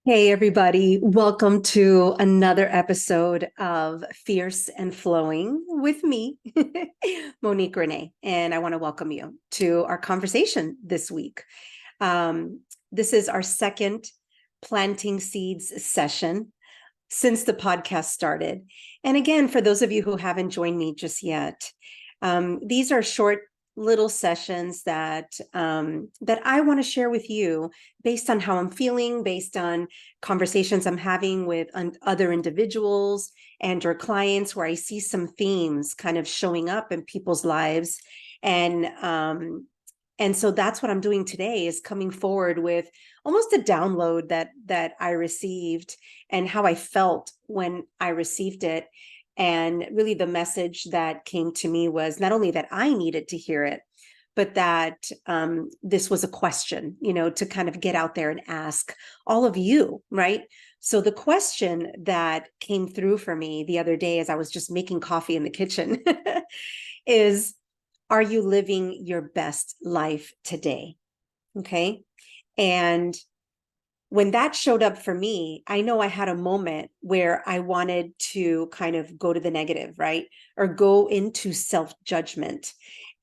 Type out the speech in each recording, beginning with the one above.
Hey, everybody. Welcome to another episode of Fierce and Flowing with me, Monique Renee. And I want to welcome you to our conversation this week. Um, this is our second planting seeds session since the podcast started. And again, for those of you who haven't joined me just yet, these are short little sessions that I want to share with you based on how I'm feeling, based on conversations I'm having with other individuals and or clients where I see some themes kind of showing up in people's lives. And so that's what I'm doing today, is coming forward with almost a download that I received and how I felt when I received it. And really the message that came to me was not only that I needed to hear it, but that this was a question, to kind of get out there and ask all of you, right? So the question that came through for me the other day as I was just making coffee in the kitchen is, are you living your best life today? Okay. And when that showed up for me, I know I had a moment where I wanted to kind of go to the negative, right? Or go into self-judgment.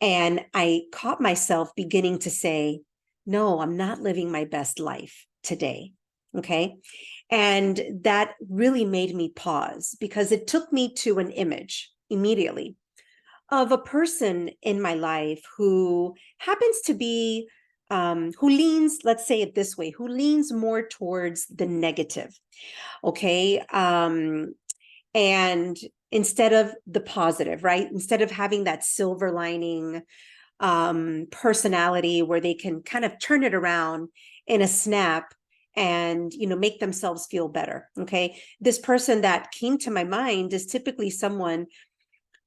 And I caught myself beginning to say, no, I'm not living my best life today. Okay. And that really made me pause because it took me to an image immediately of a person in my life who happens to be who leans, let's say it this way, who leans more towards the negative. Okay. And instead of the positive, right? Instead of having that silver lining personality where they can kind of turn it around in a snap and make themselves feel better. Okay. This person that came to my mind is typically someone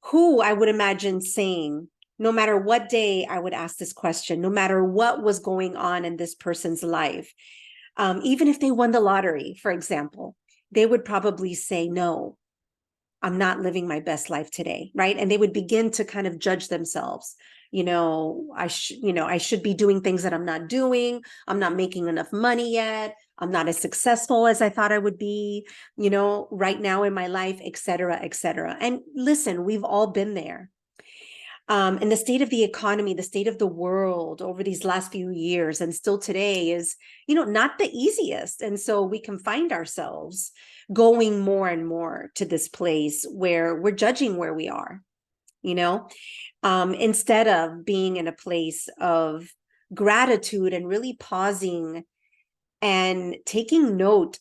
who I would imagine saying, no matter what day I would ask this question, no matter what was going on in this person's life, even if they won the lottery, for example, they would probably say, no, I'm not living my best life today, right? And they would begin to kind of judge themselves. I should be doing things that I'm not doing. I'm not making enough money yet. I'm not as successful as I thought I would be, right now in my life, et cetera, et cetera. And listen, we've all been there. And the state of the economy, the state of the world over these last few years and still today is, not the easiest. And so we can find ourselves going more and more to this place where we're judging where we are, instead of being in a place of gratitude and really pausing and taking note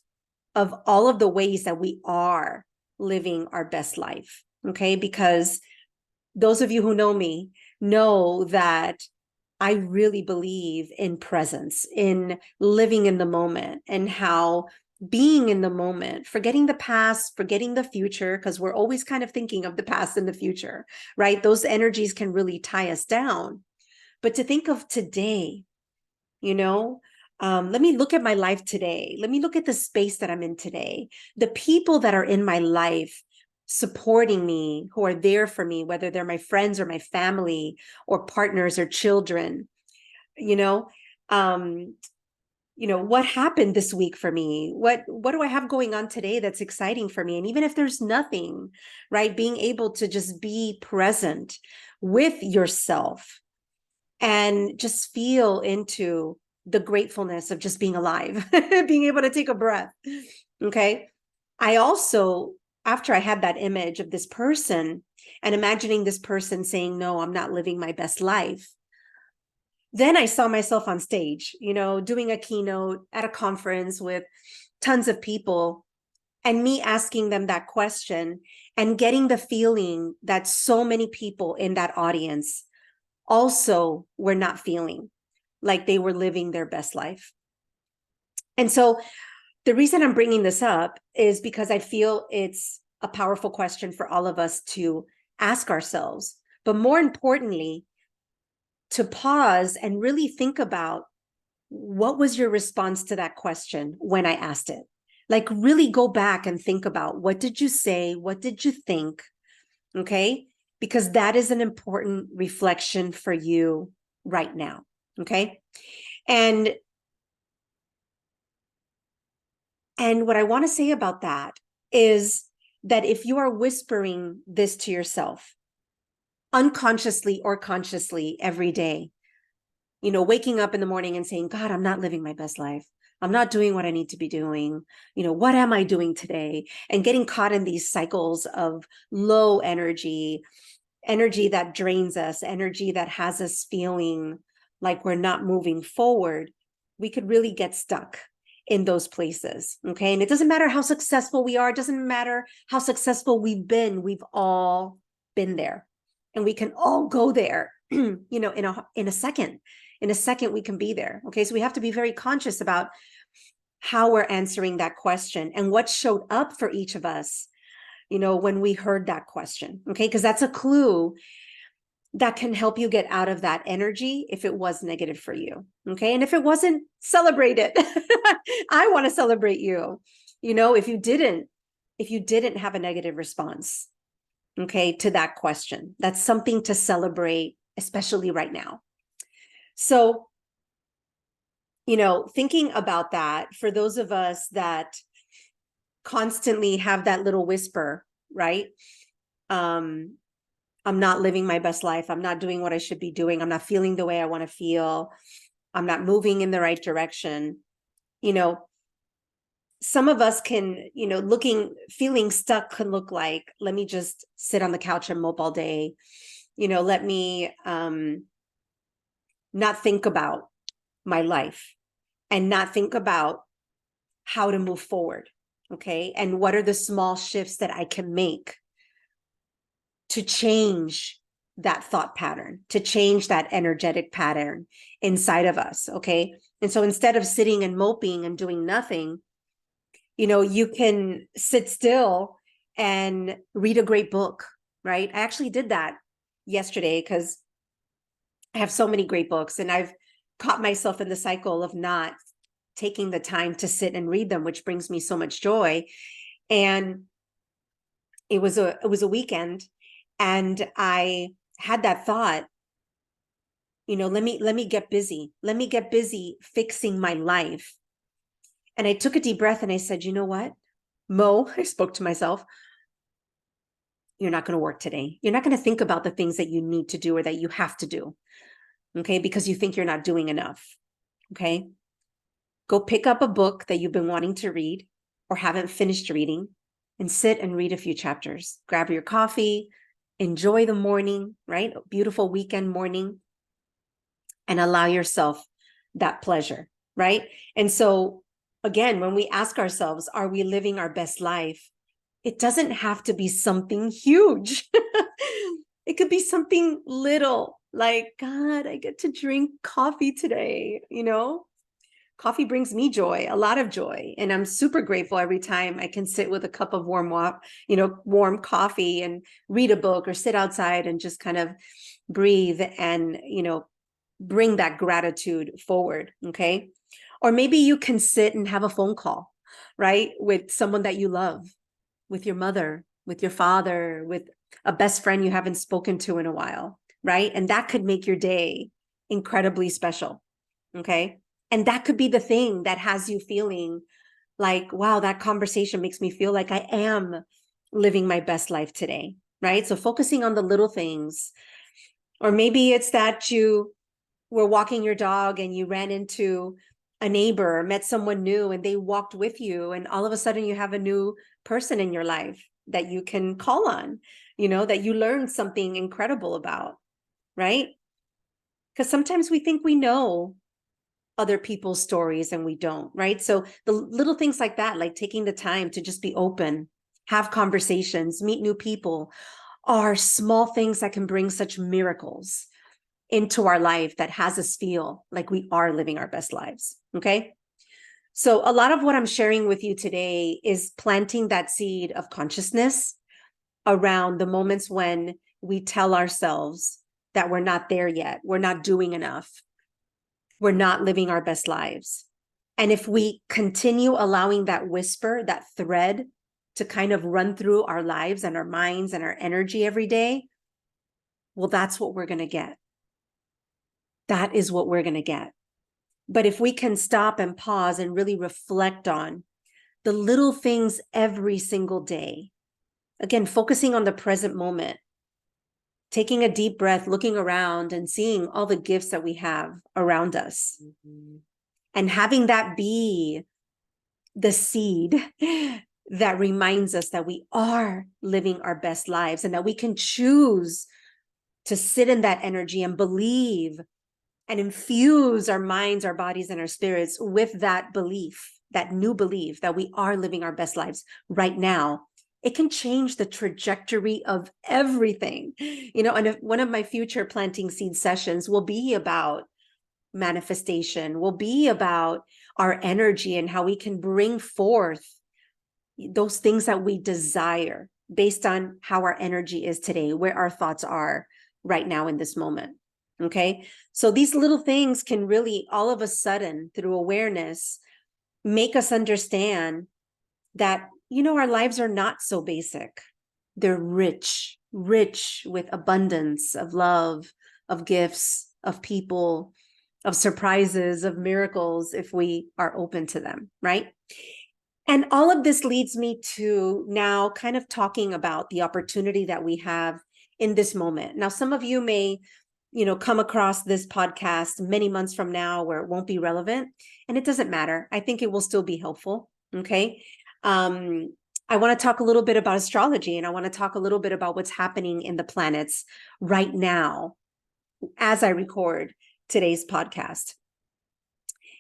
of all of the ways that we are living our best life. Okay. Because those of you who know me know that I really believe in presence, in living in the moment, and how being in the moment, forgetting the past, forgetting the future, because we're always kind of thinking of the past and the future, right? Those energies can really tie us down. But to think of today, let me look at my life today. Let me look at the space that I'm in today. The people that are in my life supporting me, who are there for me, whether they're my friends or my family or partners or children, you know, um, what happened this week for me? What do I have going on today that's exciting for me? And even if there's nothing, right, being able to just be present with yourself and just feel into the gratefulness of just being alive, being able to take a breath. Okay. I also, after I had that image of this person and imagining this person saying, no, I'm not living my best life, then I saw myself on stage, doing a keynote at a conference with tons of people and me asking them that question and getting the feeling that so many people in that audience also were not feeling like they were living their best life. And so the reason I'm bringing this up is because I feel it's a powerful question for all of us to ask ourselves, but more importantly, to pause and really think about, what was your response to that question when I asked it? Like, really go back and think about, what did you say? What did you think? Okay. Because that is an important reflection for you right now. Okay. And And what I want to say about that is that if you are whispering this to yourself, unconsciously or consciously every day, waking up in the morning and saying, God, I'm not living my best life. I'm not doing what I need to be doing. What am I doing today? And getting caught in these cycles of low energy that drains us, energy that has us feeling like we're not moving forward, we could really get stuck in those places. Okay. And it doesn't matter how successful we are. It doesn't matter how successful we've been. We've all been there, and we can all go there, in a second. In a second, we can be there. Okay. So we have to be very conscious about how we're answering that question and what showed up for each of us, when we heard that question. Okay. Because that's a clue that can help you get out of that energy if it was negative for you. Okay. And if it wasn't, celebrate it. I want to celebrate you. If you didn't have a negative response, okay, to that question, that's something to celebrate, especially right now. So, thinking about that, for those of us that constantly have that little whisper, right? I'm not living my best life. I'm not doing what I should be doing. I'm not feeling the way I want to feel. I'm not moving in the right direction. Some of us can, feeling stuck can look like, let me just sit on the couch and mope all day. Let me not think about my life and not think about how to move forward. Okay. And what are the small shifts that I can make to change that thought pattern, to change that energetic pattern inside of us. Okay. And so instead of sitting and moping and doing nothing, you can sit still and read a great book, right? I actually did that yesterday because I have so many great books, and I've caught myself in the cycle of not taking the time to sit and read them, which brings me so much joy. And it was a weekend, and I had that thought, let me get busy. Let me get busy fixing my life. And I took a deep breath and I said, you know what, Mo, I spoke to myself, you're not going to work today. You're not going to think about the things that you need to do or that you have to do. Okay. Because you think you're not doing enough. Okay. Go pick up a book that you've been wanting to read or haven't finished reading, and sit and read a few chapters. Grab your coffee, enjoy the morning, right? A beautiful weekend morning, and allow yourself that pleasure, right? And so again, when we ask ourselves, are we living our best life? It doesn't have to be something huge. It could be something little, like, God, I get to drink coffee today, Coffee brings me joy, a lot of joy. And I'm super grateful every time I can sit with a cup of warm coffee and read a book or sit outside and just kind of breathe and, bring that gratitude forward. Okay. Or maybe you can sit and have a phone call, right? With someone that you love, with your mother, with your father, with a best friend you haven't spoken to in a while, right? And that could make your day incredibly special. Okay. And that could be the thing that has you feeling like, wow, that conversation makes me feel like I am living my best life today, right? So focusing on the little things. Or maybe it's that you were walking your dog and you ran into a neighbor, met someone new, and they walked with you. And all of a sudden you have a new person in your life that you can call on, that you learned something incredible about, right? Because sometimes we think we know other people's stories and we don't, right? So the little things like that, like taking the time to just be open, have conversations, meet new people, are small things that can bring such miracles into our life that has us feel like we are living our best lives. Okay. So a lot of what I'm sharing with you today is planting that seed of consciousness around the moments when we tell ourselves that we're not there yet, we're not doing enough, we're not living our best lives. And if we continue allowing that whisper, that thread to kind of run through our lives and our minds and our energy every day, well, that's what we're going to get. That is what we're going to get. But if we can stop and pause and really reflect on the little things every single day. Again, focusing on the present moment, taking a deep breath, looking around and seeing all the gifts that we have around us, and having that be the seed that reminds us that we are living our best lives and that we can choose to sit in that energy and believe and infuse our minds, our bodies, and our spirits with that belief, that new belief that we are living our best lives right now. It can change the trajectory of everything, and if one of my future planting seed sessions will be about manifestation, will be about our energy and how we can bring forth those things that we desire based on how our energy is today, where our thoughts are right now in this moment. Okay. So these little things can really all of a sudden, through awareness, make us understand that, our lives are not so basic. They're rich with abundance of love, of gifts, of people, of surprises, of miracles, if we are open to them, right? And all of this leads me to now kind of talking about the opportunity that we have in this moment. Now, some of you may, come across this podcast many months from now where it won't be relevant, and it doesn't matter. I think it will still be helpful. Okay. I want to talk a little bit about astrology, and I want to talk a little bit about what's happening in the planets right now as I record today's podcast.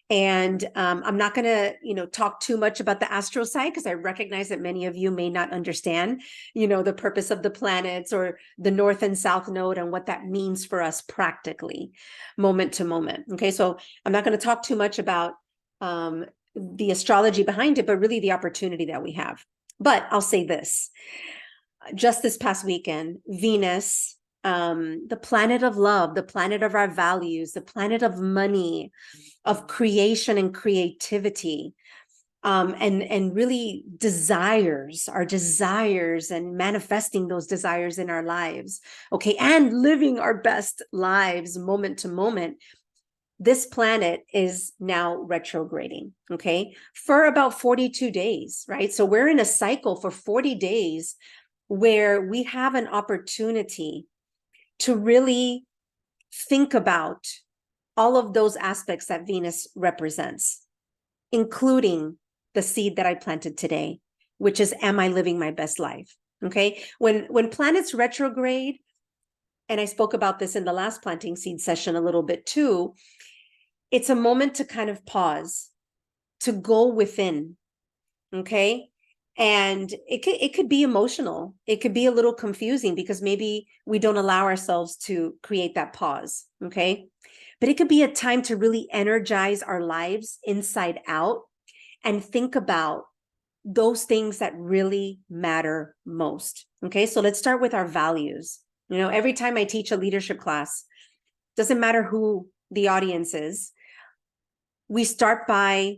And I'm not going to, talk too much about the astro side, because I recognize that many of you may not understand, the purpose of the planets or the North and South node and what that means for us practically, moment to moment. Okay, so I'm not going to talk too much about the astrology behind it, but really the opportunity that we have. But I'll say this: just this past weekend, Venus, the planet of love, the planet of our values, the planet of money, of creation and creativity, and really our desires and manifesting those desires in our lives, okay, and living our best lives moment to moment. This planet is now retrograding, okay, for about 42 days, right? So we're in a cycle for 40 days where we have an opportunity to really think about all of those aspects that Venus represents, including the seed that I planted today, which is, am I living my best life? Okay. When planets retrograde, and I spoke about this in the last planting seed session a little bit too, it's a moment to kind of pause, to go within. Okay. And it could be emotional. It could be a little confusing because maybe we don't allow ourselves to create that pause. Okay. But it could be a time to really energize our lives inside out and think about those things that really matter most. Okay. So let's start with our values. Every time I teach a leadership class, doesn't matter who the audience is, we start by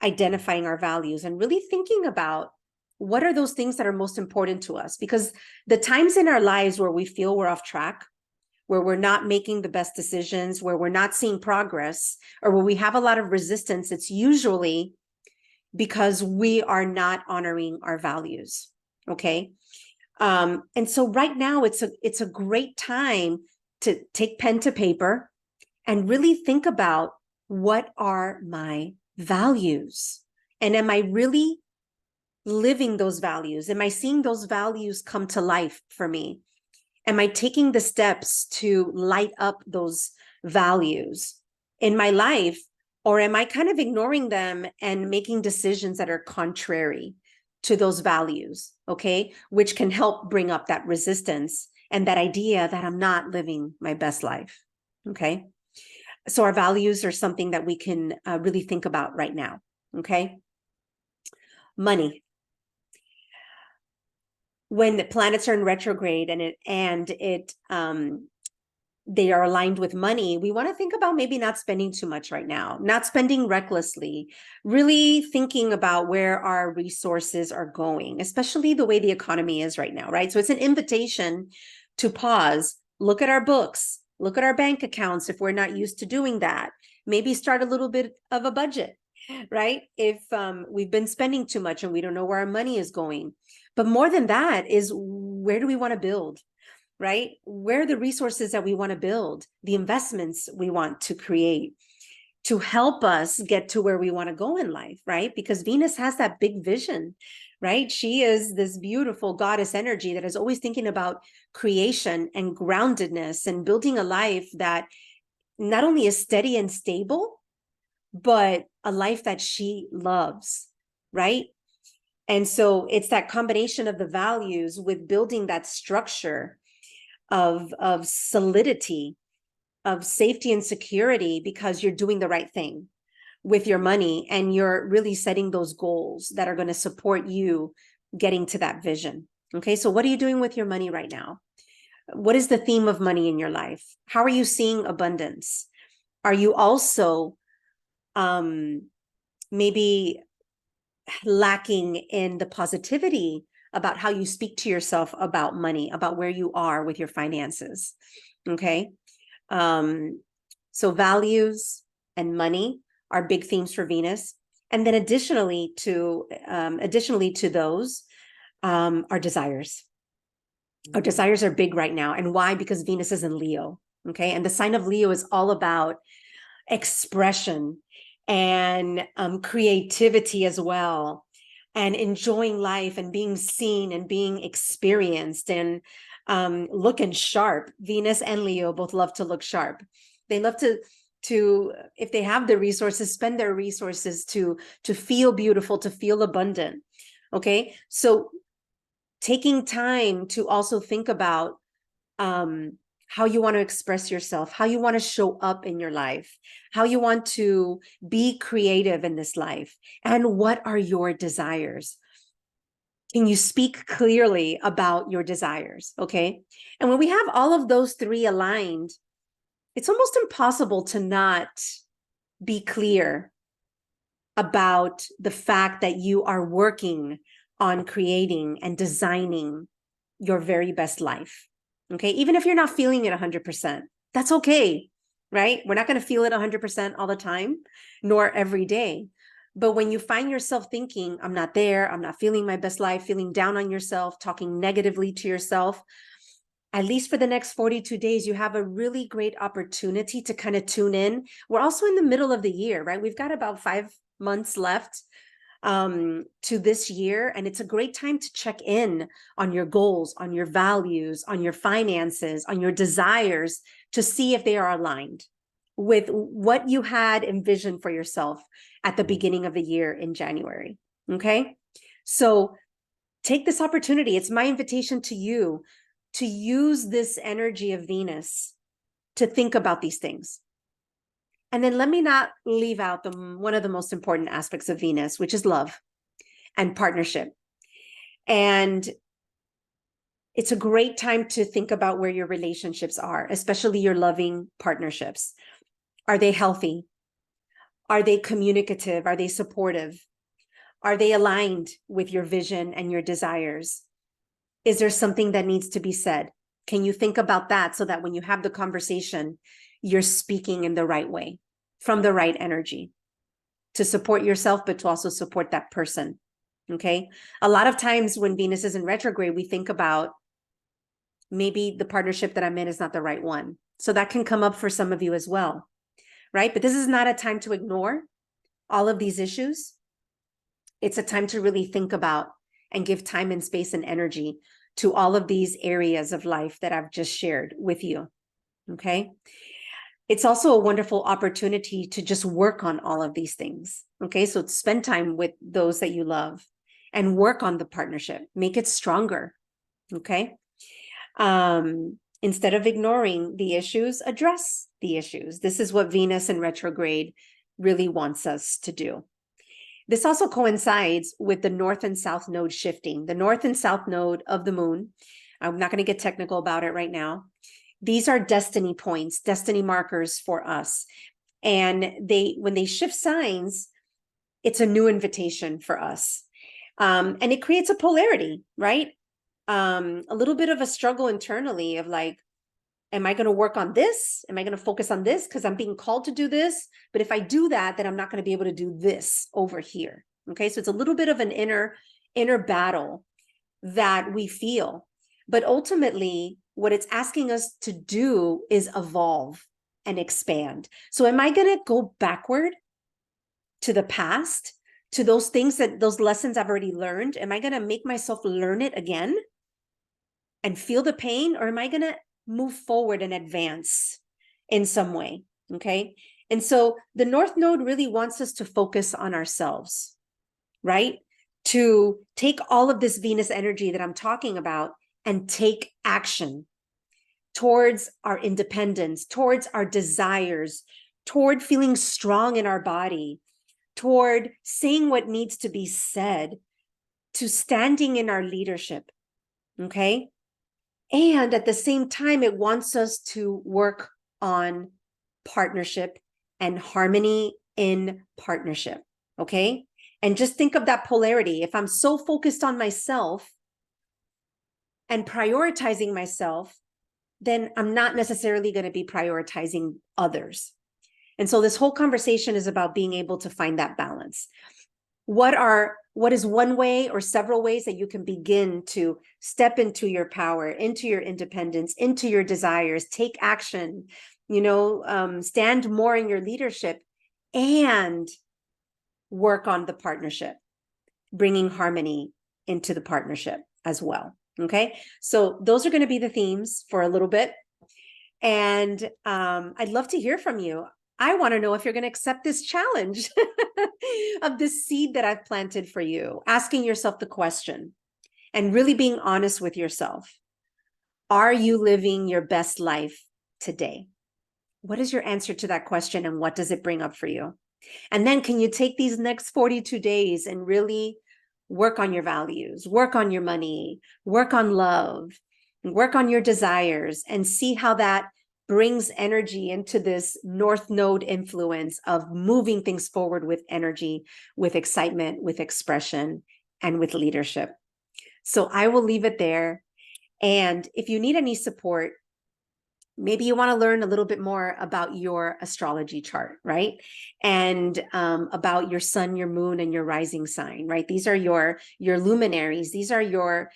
identifying our values and really thinking about what are those things that are most important to us, because the times in our lives where we feel we're off track, where we're not making the best decisions, where we're not seeing progress, or where we have a lot of resistance, it's usually because we are not honoring our values. Okay. And so right now it's a great time to take pen to paper and really think about, what are my values? And am I really living those values? Am I seeing those values come to life for me? Am I taking the steps to light up those values in my life? Or am I kind of ignoring them and making decisions that are contrary to those values? Okay, which can help bring up that resistance and that idea that I'm not living my best life. Okay. So our values are something that we can really think about right now. Okay. Money. When the planets are in retrograde and they are aligned with money, we want to think about maybe not spending too much right now, not spending recklessly, really thinking about where our resources are going, especially the way the economy is right now, right? So it's an invitation to pause, look at our books, look at our bank accounts if we're not used to doing that. Maybe start a little bit of a budget right? If we've been spending too much and we don't know where our money is going. But more than that is, where do we want to build, right? Where are the resources that we want to build, the investments we want to create to help us get to where we want to go in life, right? Because Venus has that big vision, right? She is this beautiful goddess energy that is always thinking about creation and groundedness and building a life that not only is steady and stable, but a life that she loves, right? And so it's that combination of the values with building that structure of solidity, of safety and security, because you're doing the right thing with your money and you're really setting those goals that are going to support you getting to that vision. Okay, so what are you doing with your money right now? What is the theme of money in your life? How are you seeing abundance? Are you also maybe lacking in the positivity about how you speak to yourself about money, about where you are with your finances? Okay. So values and money are big themes for Venus. And then additionally to those, our desires. Our desires are big right now. And why? Because Venus is in Leo. Okay. And the sign of Leo is all about expression and creativity as well, and enjoying life and being seen and being experienced and looking sharp. Venus and Leo both love to look sharp. They love to if they have the resources, spend their resources to feel beautiful, to feel abundant. Okay, so taking time to also think about how you want to express yourself, how you want to show up in your life, how you want to be creative in this life, and what are your desires. Can you speak clearly about your desires? Okay. And when we have all of those three aligned, it's almost impossible to not be clear about the fact that you are working on creating and designing your very best life. Okay. Even if you're not feeling it 100%, that's okay. Right. We're not going to feel it 100% all the time, nor every day. But when you find yourself thinking, I'm not there, I'm not feeling my best life, feeling down on yourself, talking negatively to yourself, at least for the next 42 days, you have a really great opportunity to kind of tune in. We're also in the middle of the year, right? We've got about 5 months left to this year. And it's a great time to check in on your goals, on your values, on your finances, on your desires, to see if they are aligned with what you had envisioned for yourself at the beginning of the year in January. Okay. So take this opportunity. It's my invitation to you to use this energy of Venus to think about these things. And then let me not leave out one of the most important aspects of Venus, which is love and partnership. And it's a great time to think about where your relationships are, especially your loving partnerships. Are they healthy? Are they communicative? Are they supportive? Are they aligned with your vision and your desires? Is there something that needs to be said? Can you think about that so that when you have the conversation, you're speaking in the right way, from the right energy, to support yourself, but to also support that person? Okay. A lot of times when Venus is in retrograde, we think about maybe the partnership that I'm in is not the right one. So that can come up for some of you as well. Right. But this is not a time to ignore all of these issues. It's a time to really think about and give time and space and energy to all of these areas of life that I've just shared with you. Okay. It's also a wonderful opportunity to just work on all of these things. Okay. So spend time with those that you love and work on the partnership, make it stronger. Okay. Instead of ignoring the issues, address the issues. This is what Venus in retrograde really wants us to do. This also coincides with the north and south node shifting. The north and south node of the moon, I'm not going to get technical about it right now. These are destiny points, destiny markers for us. And when they shift signs, it's a new invitation for us. And it creates a polarity, right? A little bit of a struggle internally of like, Am I going to work on this? Am I going to focus on this because I'm being called to do this? But if I do that, then I'm not going to be able to do this over here. Okay. So it's a little bit of an inner battle that we feel. But ultimately, what it's asking us to do is evolve and expand. So am I going to go backward to the past, to those things those lessons I've already learned? Am I going to make myself learn it again and feel the pain? Or am I going to move forward and advance in some way? Okay. And so the North Node really wants us to focus on ourselves, right? To take all of this Venus energy that I'm talking about and take action towards our independence, towards our desires, toward feeling strong in our body, toward saying what needs to be said, to standing in our leadership. Okay. And at the same time, it wants us to work on partnership and harmony in partnership. Okay. And just think of that polarity. If I'm so focused on myself and prioritizing myself, then I'm not necessarily going to be prioritizing others. And so this whole conversation is about being able to find that balance. What is one way or several ways that you can begin to step into your power, into your independence, into your desires, take action, stand more in your leadership and work on the partnership, bringing harmony into the partnership as well. Okay. So those are going to be the themes for a little bit. And I'd love to hear from you. I want to know if you're going to accept this challenge of this seed that I've planted for you, asking yourself the question and really being honest with yourself. Are you living your best life today? What is your answer to that question and what does it bring up for you? And then can you take these next 42 days and really work on your values, work on your money, work on love, work on your desires, and see how that brings energy into this North Node influence of moving things forward with energy, with excitement, with expression, and with leadership. So I will leave it there. And if you need any support, maybe you want to learn a little bit more about your astrology chart, right? And about your sun, your moon, and your rising sign, right? These are your luminaries. These are your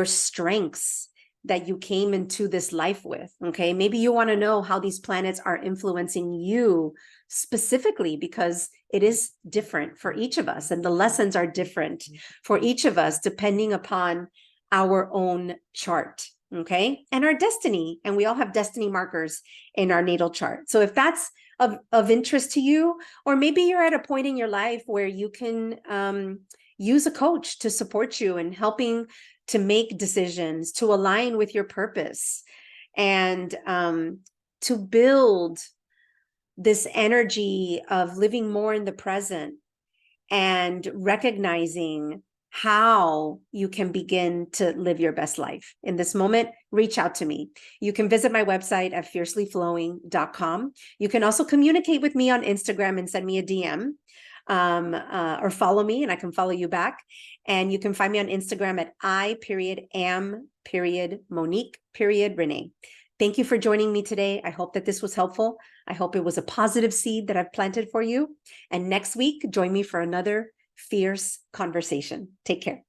strengths that you came into this life with, okay? Maybe you want to know how these planets are influencing you specifically, because it is different for each of us, and the lessons are different for each of us depending upon our own chart. Okay. And our destiny. And we all have destiny markers in our natal chart. So if that's of interest to you, or maybe you're at a point in your life where you can use a coach to support you in helping to make decisions, to align with your purpose, and to build this energy of living more in the present and recognizing how you can begin to live your best life in this moment, reach out to me. You can visit my website at fiercelyflowing.com. You can also communicate with me on Instagram and send me a DM, or follow me and I can follow you back. And you can find me on Instagram at I.am.Monique.Renee. Thank you for joining me today. I hope that this was helpful. I hope it was a positive seed that I've planted for you. And next week, join me for another fierce conversation. Take care.